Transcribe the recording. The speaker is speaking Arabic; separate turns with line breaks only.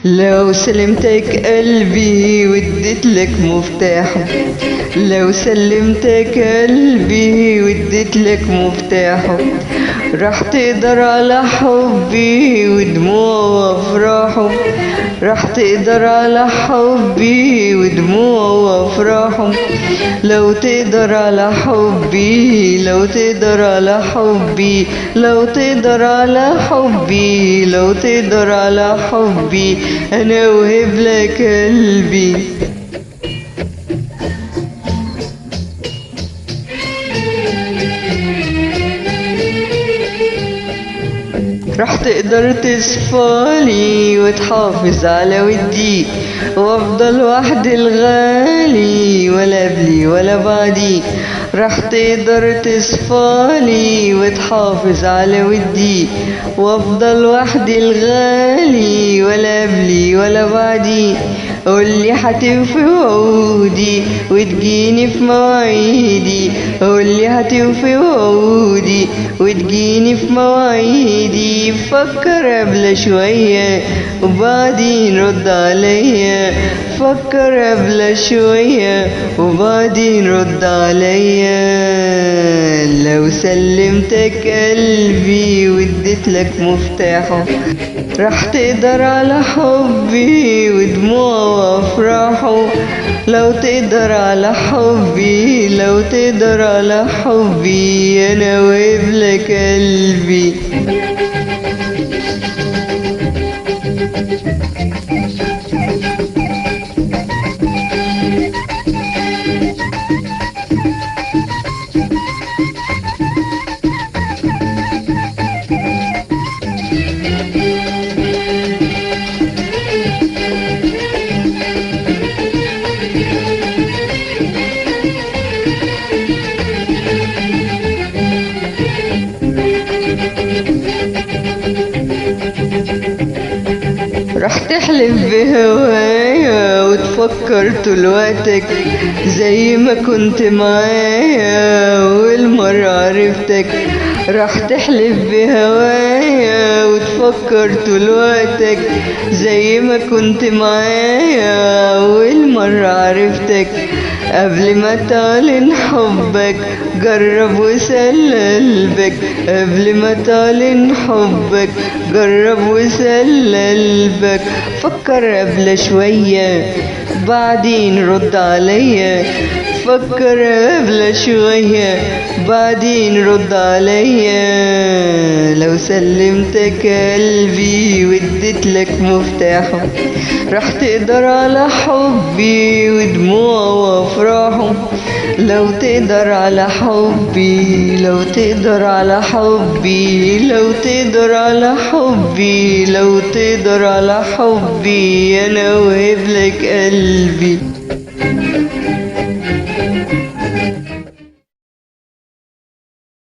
لو سلمتك قلبي واديت لك مفتاحه، لو سلمتك قلبي واديت لك مفتاحه، راح تقدر على حبي ودموع وافراحه، راح تقدر على حبي ودموع وافراحه، لو تقدر على حبي، لو تقدر على حبي، لو تقدر على حبي، لو تقدر على حبي، انا اوهب لك قلبي. راح تقدر تصفالي وتحافظ على ودي، وافضل وحدي الغالي ولا قبلي ولا بعدي. راح تقدر تصفالي وتحافظ على ودي، وافضل وحدي الغالي ولا قبلي ولا بعدي. قولي هتوفي وعودي وتجيني في مواعيدي، قولي هتوفي وعودي وتجيني في مواعيدي. فكر قبل شوية وبعدين رد عليا، فكر قبل شوية وبعدين رد عليا. لو سلمتك قلبي واديت لك مفتاحه، راح تقدر على حبي ودموع وافراحه، لو تقدر على حبي، لو تقدر على حبي، انا اوهب لك قلبي. راح تحلف بهوايا وتفكر طول وقتك زي ما كنت معايا أول مرة عرفتك. راح تحلف بهوايا وتفكر طول وقتك زي ما كنت معايا أول مرة عرفتك. قبل ما تعلن حبك جرب وسل قلبك، قبل ما تعلن حبك جرب وسل قلبك. فكر قبل شوية بعدين رد عليا، فكر قبل شوية بعدين رد عليا. لو سلمتك قلبي واديت لك مفتاحه، راح تقدر على حبي ودموع وافراحه، لو تقدر على حبي، لو تقدر على حبي، لو تقدر على حبي، لو تقدر على حبي، انا اوهب لك قلبي.